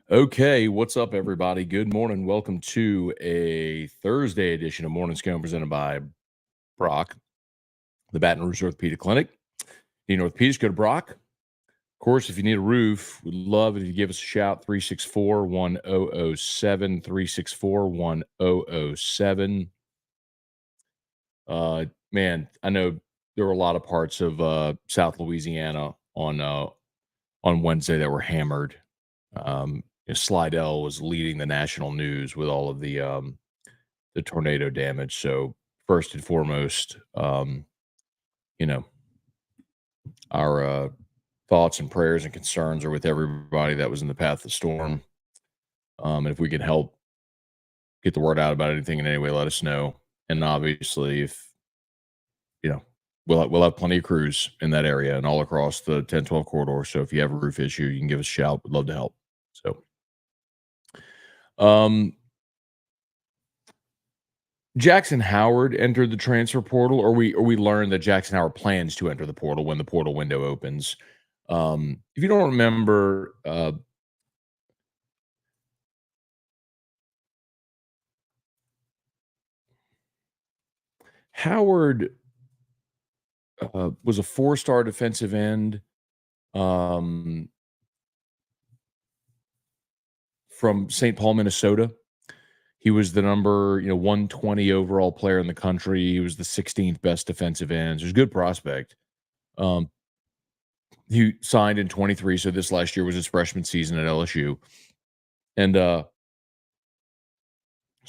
Okay, what's up, everybody? Good morning. Welcome to a Thursday edition of Morning Scone presented by Brock, the Baton Rouge Orthopedic Clinic. Need an orthopedist, go to Brock. Of course, if you need a roof, we'd love it if you give us a shout, 364-1007, 364-1007. Man, I know there were a lot of parts of South Louisiana on Wednesday that were hammered. Slidell was leading the national news with all of the tornado damage. So first and foremost, you know, our thoughts and prayers and concerns are with everybody that was in the path of the storm. And if we can help get the word out about anything in any way, let us know. And obviously, if you know, we'll have plenty of crews in that area and all across the 10-12 corridor. So if you have a roof issue, you can give us a shout. We'd love to help. So, um, Jackson Howard entered the transfer portal, or we learned that Jackson Howard plans to enter the portal when the portal window opens. If you don't remember, Howard was a four-star defensive end um, from St. Paul, Minnesota. He was the number 120 overall player in the country. He was the 16th best defensive end. He's a good prospect. Um, he signed in 23, so this last year was his freshman season at LSU. And so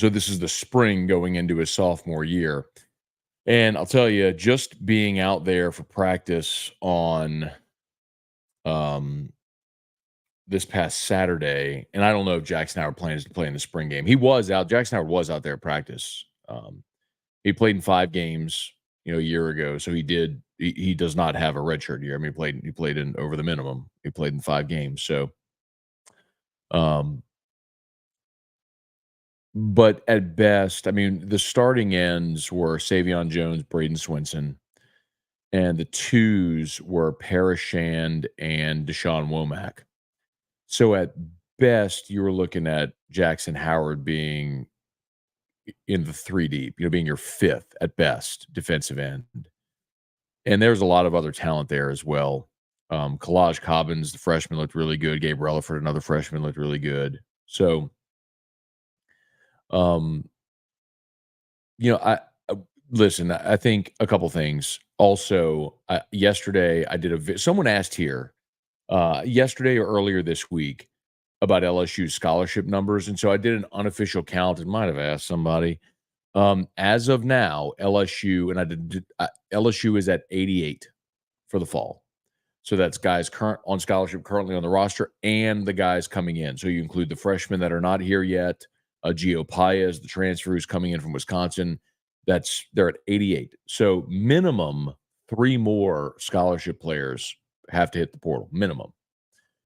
this is the spring going into his sophomore year. And I'll tell you, just being out there for practice on this past Saturday, and I don't know if Jackson Howard plans to play in the spring game. He was out. Jackson Howard was out there at practice. He played in 5 games, a year ago. So he does not have a redshirt year. I mean, he played in over the minimum. He played in 5 games. So, but at best, I mean, the starting ends were Savion Jones, Braden Swinson, and the twos were Parashand and Deshaun Womack. So at best, you were looking at Jackson Howard being in the 3 deep, being your 5th at best defensive end. And there's a lot of other talent there as well. Kalaj Cobbins, the freshman, looked really good. Gabe Relaford, another freshman, looked really good. So, um, I listen. I think a couple things. Also, yesterday I did someone asked here yesterday or earlier this week about LSU's scholarship numbers, and so I did an unofficial count and might have asked somebody. As of now, LSU is at 88 for the fall. So that's guys current on scholarship currently on the roster and the guys coming in. So you include the freshmen that are not here yet. Gio Paez, the transfer who's coming in from Wisconsin. They're at 88. So minimum 3 more scholarship players have to hit the portal, minimum,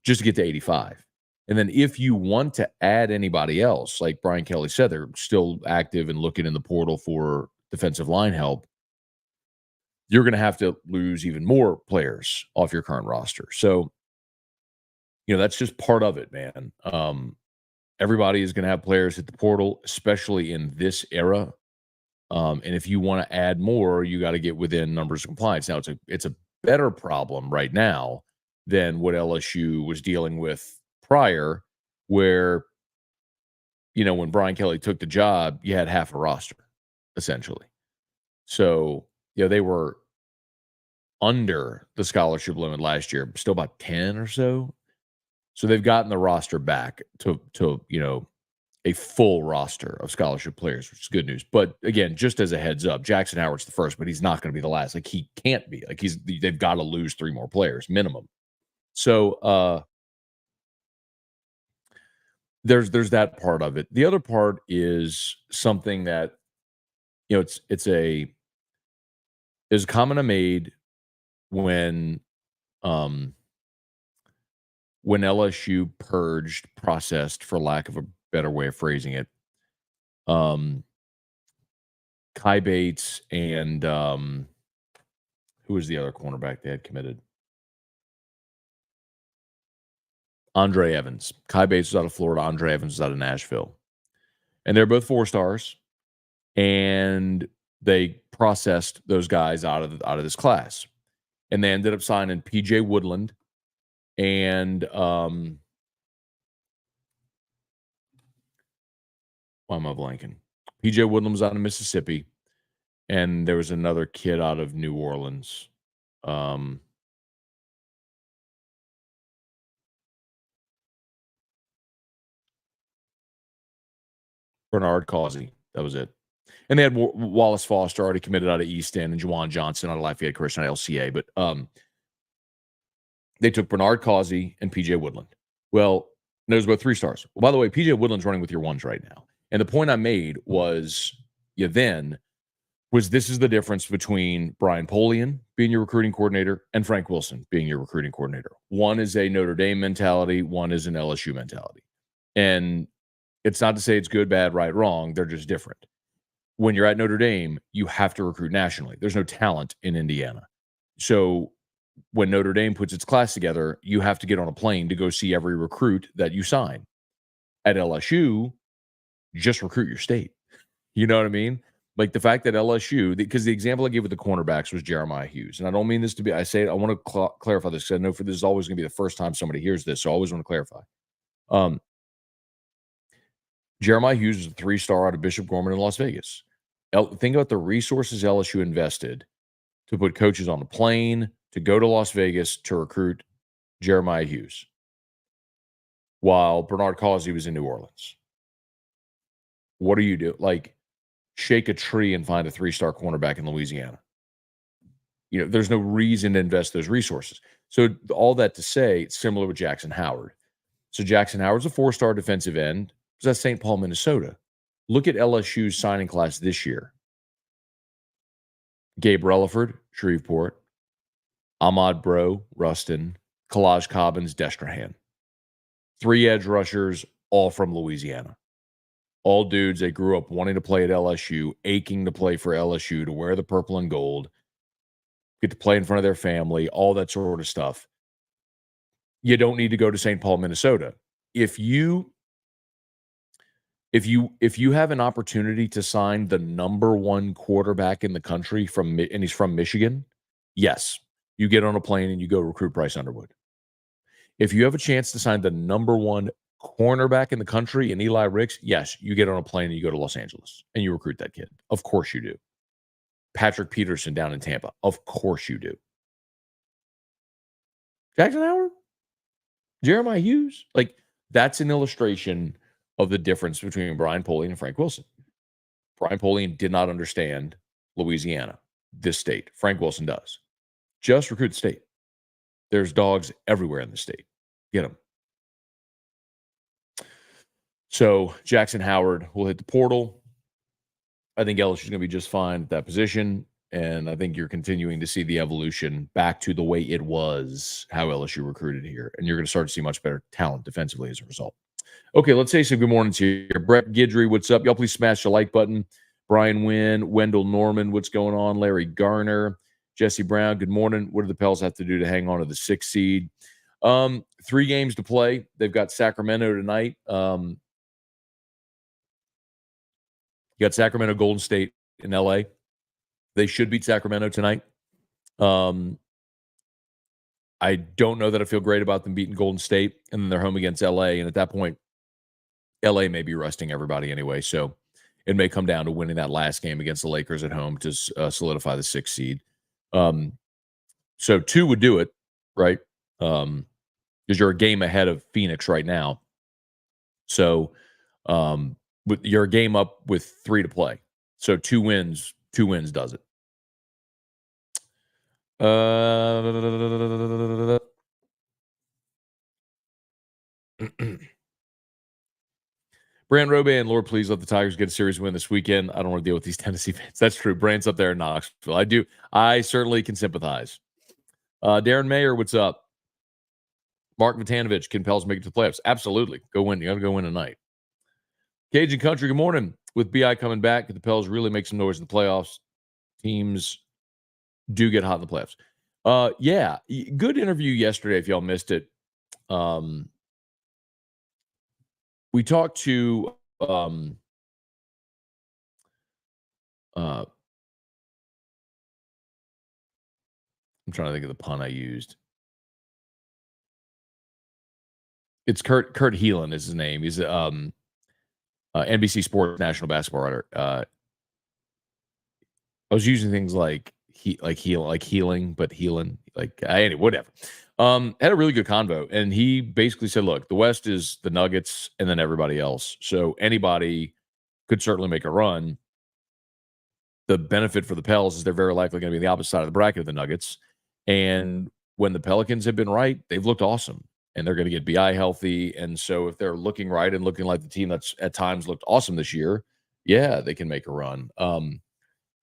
just to get to 85. And then if you want to add anybody else, like Brian Kelly said, they're still active and looking in the portal for defensive line help. You're going to have to lose even more players off your current roster. So, that's just part of it, man. Everybody is going to have players hit the portal, especially in this era. And if you want to add more, you got to get within numbers of compliance. Now, it's a better problem right now than what LSU was dealing with prior, where, when Brian Kelly took the job, you had half a roster, essentially. So, they were under the scholarship limit last year, still about 10 or so. So they've gotten the roster back to a full roster of scholarship players, which is good news. But again, just as a heads up, Jackson Howard's the first, but he's not going to be the last. Like, he can't be. Like, they've got to lose 3 more players minimum. So there's that part of it. The other part is something that it's a comment I made when LSU purged, processed, for lack of a better way of phrasing it, Kai Bates and who was the other cornerback they had committed? Andre Evans. Kai Bates was out of Florida. Andre Evans was out of Nashville. And they're both 4 stars. And they processed those guys out of this class. And they ended up signing PJ Woodland and why am I blanking? PJ Woodland was out of Mississippi, and there was another kid out of New Orleans. Bernard Causey. That was it. And they had Wallace Foster already committed out of East End and Juwan Johnson out of Lafayette Christian LCA. But they took Bernard Causey and PJ Woodland. Well, those were 3 stars. Well, by the way, PJ Woodland's running with your 1s right now. And the point I made was this is the difference between Brian Polian being your recruiting coordinator and Frank Wilson being your recruiting coordinator. One is a Notre Dame mentality. One is an LSU mentality. And it's not to say it's good, bad, right, wrong. They're just different. When you're at Notre Dame, you have to recruit nationally. There's no talent in Indiana. So when Notre Dame puts its class together, you have to get on a plane to go see every recruit that you sign. At LSU, just recruit your state. You know what I mean? Like the fact that LSU, because the example I gave with the cornerbacks was Jeremiah Hughes. And I don't mean this to be, I say it, I want to clarify this because I know this is always going to be the first time somebody hears this. So I always want to clarify. Jeremiah Hughes is a 3-star out of Bishop Gorman in Las Vegas. Think about the resources LSU invested to put coaches on a plane, to go to Las Vegas to recruit Jeremiah Hughes, while Bernard Causey was in New Orleans. What do you do? Like, shake a tree and find a 3-star cornerback in Louisiana. There's no reason to invest those resources. So all that to say, it's similar with Jackson Howard. So Jackson Howard's a 4-star defensive end. It was at St. Paul, Minnesota. Look at LSU's signing class this year. Gabe Relaford, Shreveport. Ahmad Bro, Ruston. Kalaj Cobbins, Destrehan. 3 edge rushers, all from Louisiana. All dudes that grew up wanting to play at LSU, aching to play for LSU, to wear the purple and gold, get to play in front of their family, all that sort of stuff. You don't need to go to St. Paul, Minnesota. If you have an opportunity to sign the number 1 quarterback in the country and he's from Michigan, yes, you get on a plane and you go recruit Bryce Underwood. If you have a chance to sign the number 1 cornerback in the country and Eli Ricks, yes, you get on a plane and you go to Los Angeles and you recruit that kid. Of course you do. Patrick Peterson down in Tampa. Of course you do. Jackson Howard? Jeremiah Hughes? Like, that's an illustration of the difference between Brian Polian and Frank Wilson. Brian Polian did not understand Louisiana, this state. Frank Wilson does. Just recruit the state. There's dogs everywhere in the state. Get them. So Jackson Howard will hit the portal. I think LSU is going to be just fine at that position. And I think you're continuing to see the evolution back to the way it was, how LSU recruited here. And you're going to start to see much better talent defensively as a result. Okay, let's say some good mornings here. Brett Gidry, what's up? Y'all please smash the like button. Brian Wynn, Wendell Norman, what's going on? Larry Garner, Jesse Brown, good morning. What do the Pels have to do to hang on to the 6th seed? 3 games to play. They've got Sacramento tonight. You got Sacramento, Golden State in LA. They should beat Sacramento tonight. I don't know that I feel great about them beating Golden State, and then they're home against LA. And at that point, LA may be resting everybody anyway. So it may come down to winning that last game against the Lakers at home to solidify the 6th seed. So 2 would do it, right? Because you're a game ahead of Phoenix right now. So you're a game up with 3 to play. So 2 wins does it. Brand Roban, Lord, please let the Tigers get a series win this weekend. I don't want to deal with these Tennessee fans. That's true. Brand's up there in Knoxville. I certainly can sympathize. Darren Mayer, what's up? Mark Vitanovich, can Pels make it to the playoffs? Absolutely. Go win. You got to go win tonight. Cajun Country, good morning. With BI coming back, could the Pels really make some noise in the playoffs? Teams do get hot in the playoffs. Yeah, good interview yesterday if y'all missed it. we talked to uh I'm trying to think of the pun I used. It's Kurt Heelan is his name. He's NBC Sports national basketball writer. I was using things like healing, but healing, like anyway, whatever. Had a really good convo, and he basically said, "Look, the West is the Nuggets, and then everybody else. So anybody could certainly make a run. The benefit for the Pels is they're very likely going to be on the opposite side of the bracket of the Nuggets. And when the Pelicans have been right, they've looked awesome, and they're going to get Bi healthy. And so if they're looking right and looking like the team that's at times looked awesome this year, yeah, they can make a run.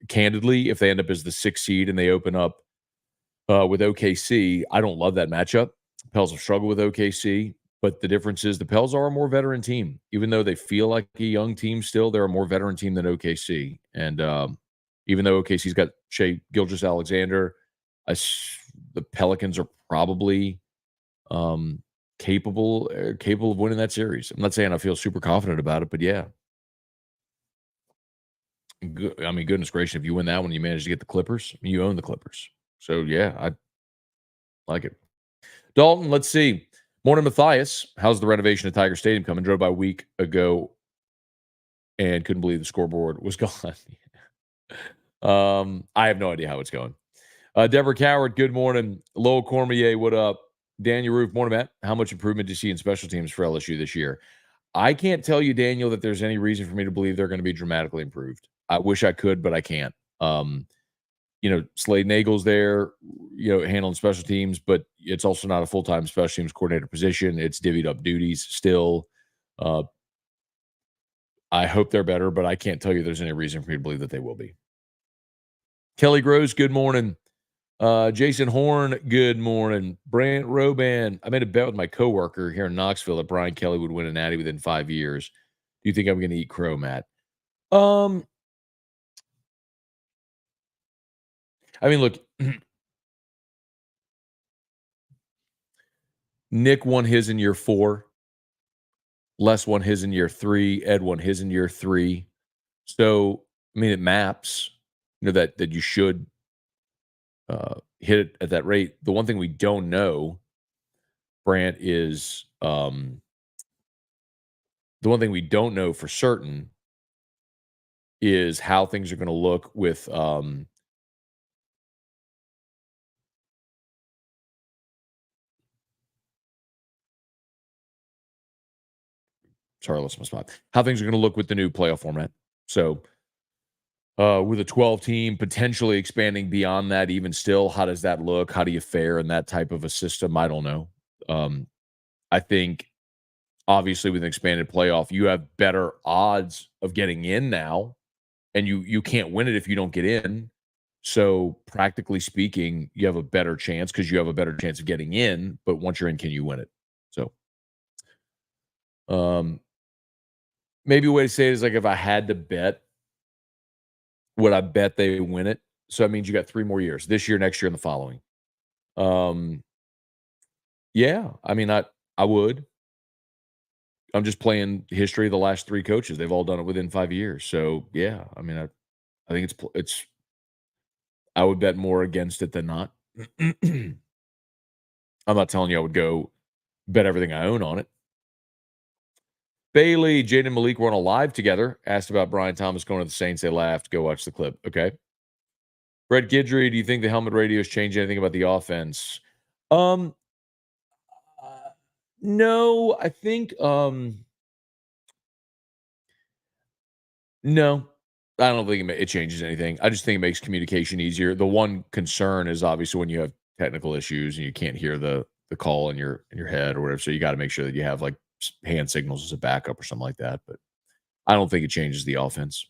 Candidly, if they end up as the 6th seed and they open up with OKC, I don't love that matchup. Pels have struggled with OKC, but the difference is the Pels are a more veteran team. Even though they feel like a young team still, they're a more veteran team than OKC. And even though OKC's got Shea Gilgeous-Alexander, the Pelicans are probably capable of winning that series. I'm not saying I feel super confident about it, but yeah. I mean, goodness gracious, if you win that one, you manage to get the Clippers, you own the Clippers. So, yeah, I like it. Dalton, let's see. Morning, Matthias. How's the renovation of Tiger Stadium coming? Drove by a week ago and couldn't believe the scoreboard was gone. I have no idea how it's going. Deborah Coward, good morning. Lowell Cormier, what up? Daniel Roof, morning, Matt. How much improvement do you see in special teams for LSU this year? I can't tell you, Daniel, that there's any reason for me to believe they're going to be dramatically improved. I wish I could, but I can't. Slade Nagel's there, handling special teams, but it's also not a full-time special teams coordinator position. It's divvied up duties still. I hope they're better, but I can't tell you there's any reason for me to believe that they will be. Kelly Gross, good morning. Jason Horn, good morning. Brant Roban, I made a bet with my coworker here in Knoxville that Brian Kelly would win a natty within 5 years. Do you think I'm going to eat crow, Matt? I mean, look, Nick won his in year 4. Les won his in year 3. Ed won his in year 3. So, I mean, it maps, that you should hit it at that rate. The one thing we don't know, Brant, is the one thing we don't know for certain is how things are going to look with sorry, I lost my spot. How things are going to look with the new playoff format. So, with a 12 team potentially expanding beyond that, even still, how does that look? How do you fare in that type of a system? I don't know. I think obviously with an expanded playoff, you have better odds of getting in now, and you can't win it if you don't get in. So practically speaking, you have a better chance because you have a better chance of getting in. But once you're in, can you win it? So, maybe a way to say it is like if I had to bet, would I bet they win it? So that means you got 3 more years, this year, next year, and the following. Yeah, I mean, I would. I'm just playing history of the last 3 coaches. They've all done it within 5 years. So, yeah, I mean, I think it's I would bet more against it than not. I'm not telling you I would go bet everything I own on it. Bailey, Jaden and Malik were on a live together. Asked about Brian Thomas going to the Saints. They laughed. Go watch the clip. Okay. Brett Gidry, do you think the helmet radios change anything about the offense? Uh, no, I think no. I don't think it changes anything. I just think it makes communication easier. The one concern is obviously when you have technical issues and you can't hear the call in your head or whatever. So you got to make sure that you have like hand signals as a backup or something like that. But I don't think it changes the offense.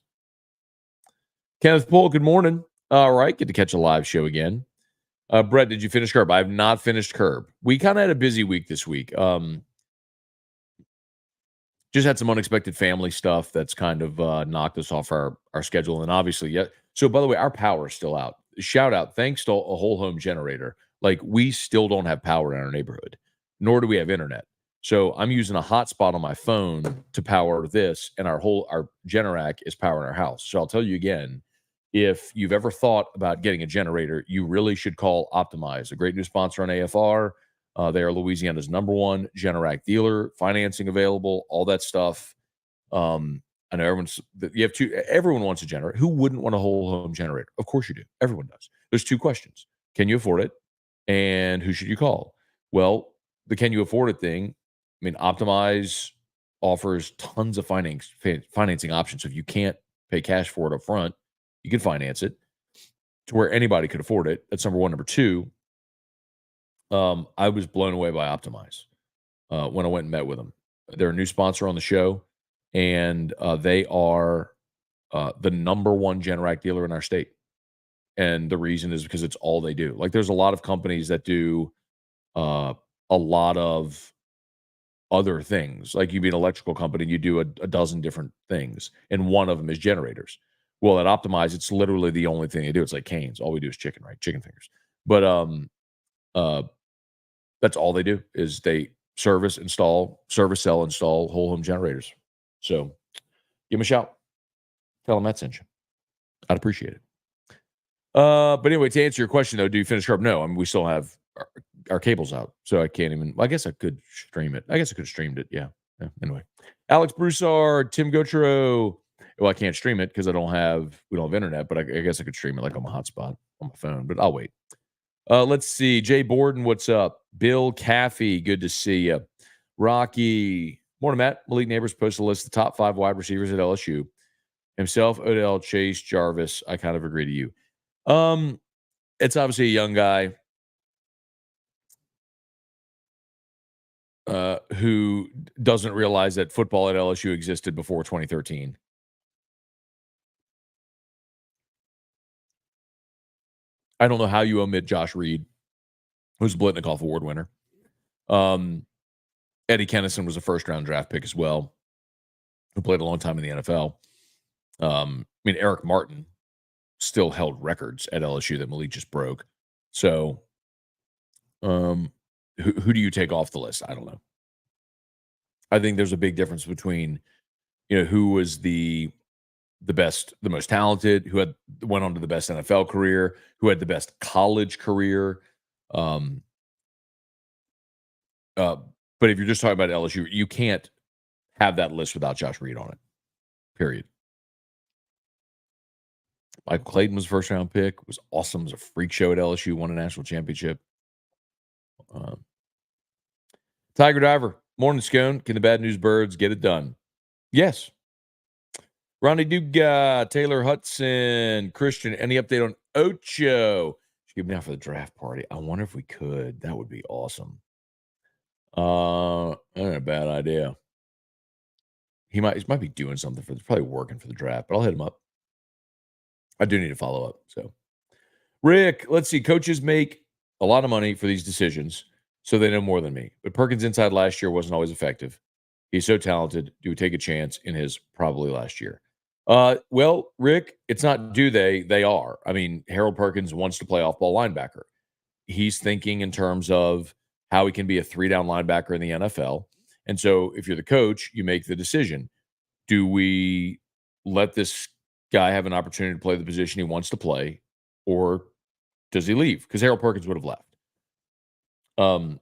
Kenneth Poole, good morning. All right, get to catch a live show again. Brett, did you finish Curb? I have not finished Curb. We kind of had a busy week this week. Just had some unexpected family stuff that's kind of knocked us off our schedule. And obviously, yeah. So, by the way, our power is still out. Shout out. Thanks to a whole home generator. Like, we still don't have power in our neighborhood, nor do we have internet. So I'm using a hotspot on my phone to power this, and our Generac is powering our house. So I'll tell you again, if you've ever thought about getting a generator, you really should call Optimize, a great new sponsor on AFR. They are Louisiana's number one Generac dealer, financing available, all that stuff. I know everyone wants a generator. Who wouldn't want a whole home generator? Of course you do. Everyone does. There's two questions. Can you afford it? And who should you call? Well, the can you afford it thing, I mean, Optimize offers tons of financing options. So if you can't pay cash for it up front, you can finance it to where anybody could afford it. That's number one. Number two, I was blown away by Optimize when I went and met with them. They're a new sponsor on the show, and they are the number one Generac dealer in our state. And the reason is because it's all they do. Like, there's a lot of companies that do a lot of other things. Like, you'd be an electrical company, you do a dozen different things, and one of them is generators. Well, at Optimize, it's literally the only thing they do. It's like Canes. All we do is chicken, right? Chicken fingers. But uh, that's all they do is they service, sell, install whole home generators. So give them a shout. Tell them Matt sent you. I'd appreciate it. But anyway, to answer your question, though, do you finish Sharp? No. I mean, we still have our cables out, so I can't even. I guess I could stream it. I guess I could have streamed it. Yeah. Anyway, Alex Broussard, Tim Gotro. Well, I can't stream it because we don't have internet, but I guess I could stream it like on my hotspot on my phone. But I'll wait. Let's see. Jay Borden, what's up? Bill Caffey, good to see you. Rocky, morning, Matt. Malik Neighbors posted a list of the top 5 wide receivers at LSU. Himself, Odell, Chase, Jarvis. I kind of agree to you. It's obviously a young guy who doesn't realize that football at LSU existed before 2013. I don't know how you omit Josh Reed, who's a Blitnikoff Award winner. Eddie Kennison was a first-round draft pick as well, who played a long time in the NFL. I mean, Eric Martin still held records at LSU that Malik just broke. So, who do you take off the list? I don't know. I think there's a big difference between, who was the best, the most talented, who went on to the best NFL career, who had the best college career. But if you're just talking about LSU, you can't have that list without Josh Reed on it. Period. Michael Clayton was a first-round pick. Was awesome. Was a freak show at LSU. Won a national championship. Tiger Diver. Morning, Scone. Can the Bad News Birds get it done? Yes. Ronnie Duga, Taylor Hudson, Christian. Any update on Ocho? Should give me out for the draft party. I wonder if we could. That would be awesome. Not a bad idea. He might be doing something probably working for the draft, but I'll hit him up. I do need to follow up. So, Rick, let's see. Coaches make a lot of money for these decisions, so they know more than me. But Perkins' inside last year wasn't always effective. He's so talented. Do we take a chance in his probably last year? Well, Rick, it's not do they are. I mean, Harold Perkins wants to play off-ball linebacker. He's thinking in terms of how he can be a 3-down linebacker in the NFL. And so if you're the coach, you make the decision. Do we let this guy have an opportunity to play the position he wants to play, or does he leave? Because Harold Perkins would have left. And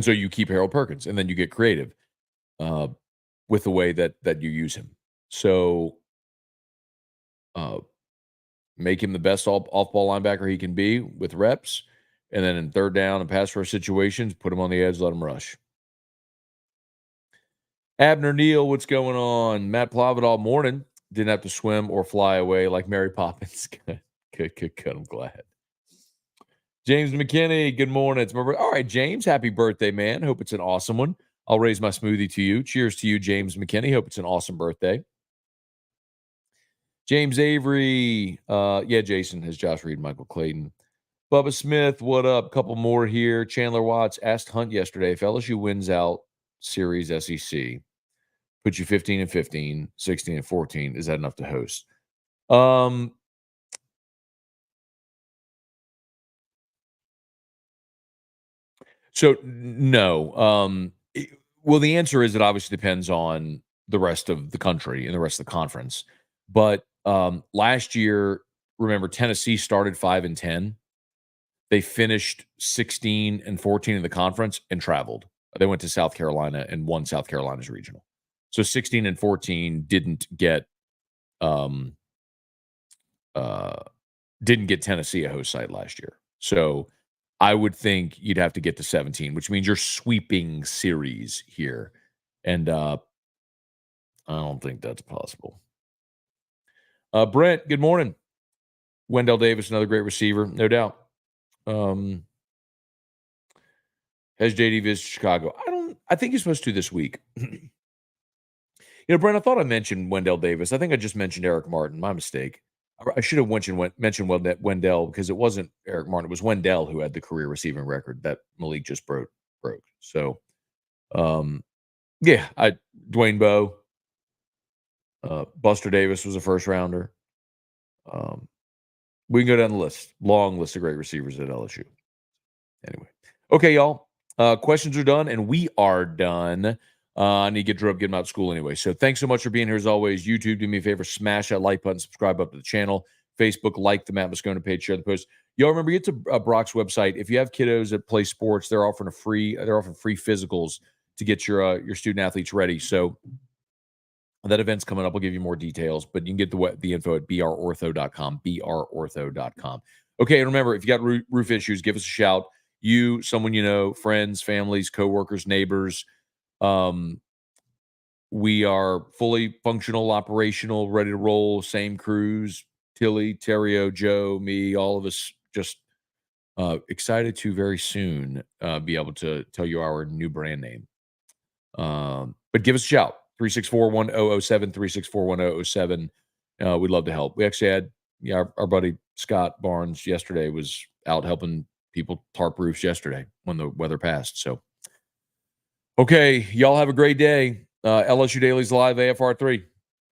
so you keep Harold Perkins, and then you get creative with the way that you use him. So make him the best off-ball linebacker he can be with reps, and then in third down and pass rush situations, put him on the edge, let him rush. Abner Neal, what's going on? Matt Plavidal, morning. Didn't have to swim or fly away like Mary Poppins. Good. I'm glad. James McKinney, good morning. It's my birthday. All right, James, happy birthday, man. Hope it's an awesome one. I'll raise my smoothie to you. Cheers to you, James McKinney. Hope it's an awesome birthday. James Avery. Yeah, Jason has Josh Reed, Michael Clayton. Bubba Smith, what up? Couple more here. Chandler Watts asked Hunt yesterday if LSU wins out series SEC, put you 15-15, 16-14. Is that enough to host? So no. Well, the answer is it obviously depends on the rest of the country and the rest of the conference. But last year, remember Tennessee started 5-10. They finished 16-14 in the conference and traveled. They went to South Carolina and won South Carolina's regional. So 16-14 um uh didn't get Tennessee a host site last year. So I would think you'd have to get to 17, which means you're sweeping series here. And I don't think that's possible. Brent, good morning. Wendell Davis, another great receiver, no doubt. Has JD visited Chicago? I think he's supposed to this week. Brent, I thought I mentioned Wendell Davis. I think I just mentioned Eric Martin. My mistake. I should have mentioned Wendell because it wasn't Eric Martin. It was Wendell who had the career receiving record that Malik just broke. So, yeah, Dwayne Bowe, Buster Davis was a first rounder. We can go down the list. Long list of great receivers at LSU. Anyway, okay, y'all. Questions are done, and we are done. I need to get Drew up, get him out of school anyway. So thanks so much for being here as always. YouTube, do me a favor, smash that like button, subscribe up to the channel. Facebook, like the Matt Scone page, share the post. Y'all remember, get to Brock's website. If you have kiddos that play sports, they're offering free physicals to get your student athletes ready. So that event's coming up. I'll give you more details, but you can get the info at brortho.com, brortho.com. Okay, and remember, if you got roof issues, give us a shout. You, someone you know, friends, families, coworkers, neighbors. We are fully functional, operational, ready to roll. Same crews, Tilly, Terrio, Joe, me, all of us just excited to very soon be able to tell you our new brand name. But give us a shout, 364-1007, 364-1007. We'd love to help. We actually had our buddy Scott Barnes yesterday was out helping people tarp roofs yesterday when the weather passed. So, okay, y'all have a great day. LSU Daily's live, AFR3.